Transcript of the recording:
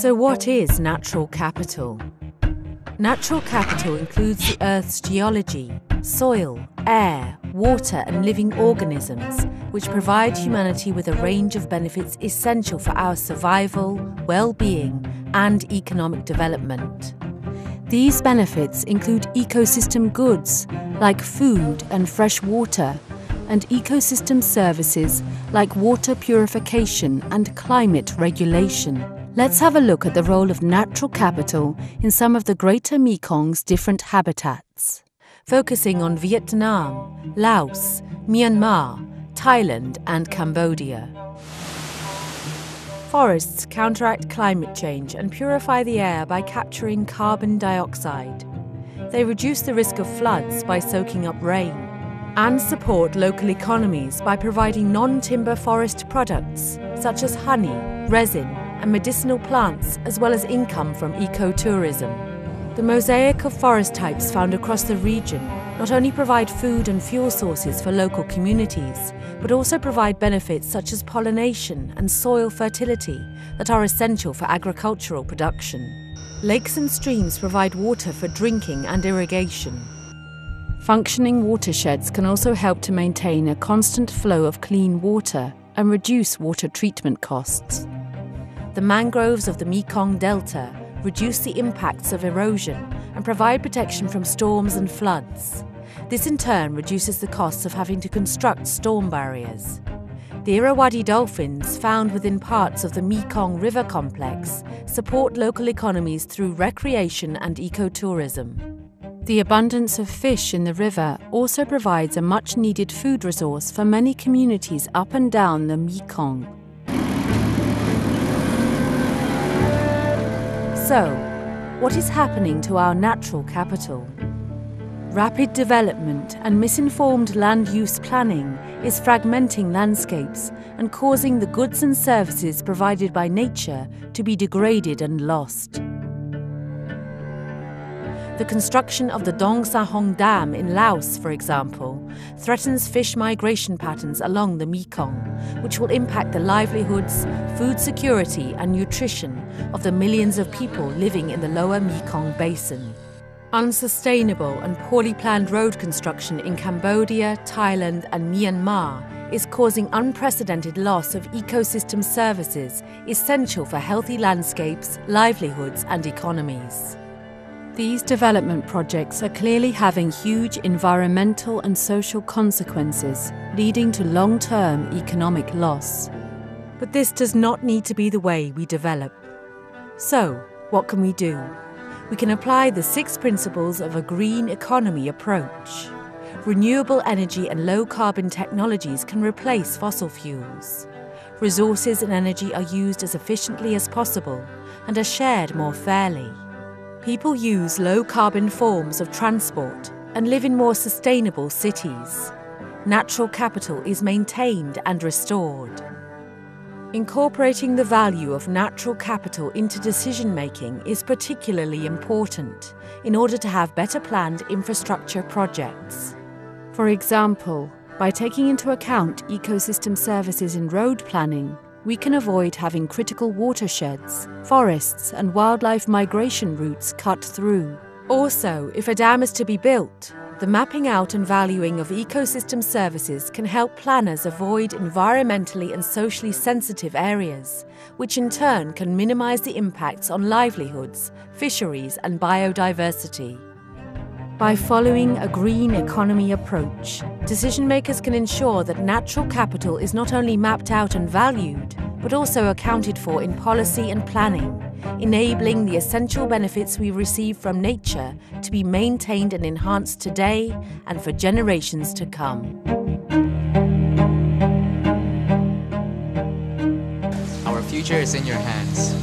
So what is natural capital? Natural capital includes the Earth's geology, soil, air, water and living organisms, which provide humanity with a range of benefits essential for our survival, well-being and economic development. These benefits include ecosystem goods like food and fresh water, and ecosystem services like water purification and climate regulation. Let's have a look at the role of natural capital in some of the Greater Mekong's different habitats, focusing on Vietnam, Laos, Myanmar, Thailand and Cambodia. Forests counteract climate change and purify the air by capturing carbon dioxide. They reduce the risk of floods by soaking up rain, and support local economies by providing non-timber forest products such as honey, resin and medicinal plants, as well as income from ecotourism. The mosaic of forest types found across the region not only provide food and fuel sources for local communities, but also provide benefits such as pollination and soil fertility that are essential for agricultural production. Lakes and streams provide water for drinking and irrigation. Functioning watersheds can also help to maintain a constant flow of clean water and reduce water treatment costs. The mangroves of the Mekong Delta reduce the impacts of erosion and provide protection from storms and floods. This in turn reduces the costs of having to construct storm barriers. The Irrawaddy dolphins, found within parts of the Mekong River complex, support local economies through recreation and ecotourism. The abundance of fish in the river also provides a much-needed food resource for many communities up and down the Mekong. So, what is happening to our natural capital? Rapid development and misinformed land use planning is fragmenting landscapes and causing the goods and services provided by nature to be degraded and lost. The construction of the Dong Sahong Dam in Laos, for example, threatens fish migration patterns along the Mekong, which will impact the livelihoods, food security and nutrition of the millions of people living in the lower Mekong basin. Unsustainable and poorly planned road construction in Cambodia, Thailand and Myanmar is causing unprecedented loss of ecosystem services essential for healthy landscapes, livelihoods and economies. These development projects are clearly having huge environmental and social consequences, leading to long-term economic loss. But this does not need to be the way we develop. So, what can we do? We can apply the 6 principles of a green economy approach. Renewable energy and low-carbon technologies can replace fossil fuels. Resources and energy are used as efficiently as possible and are shared more fairly. People use low-carbon forms of transport and live in more sustainable cities. Natural capital is maintained and restored. Incorporating the value of natural capital into decision-making is particularly important in order to have better planned infrastructure projects. For example, by taking into account ecosystem services in road planning, we can avoid having critical watersheds, forests and wildlife migration routes cut through. Also, if a dam is to be built, the mapping out and valuing of ecosystem services can help planners avoid environmentally and socially sensitive areas, which in turn can minimize the impacts on livelihoods, fisheries and biodiversity. By following a green economy approach, decision-makers can ensure that natural capital is not only mapped out and valued, but also accounted for in policy and planning, enabling the essential benefits we receive from nature to be maintained and enhanced today and for generations to come. Our future is in your hands.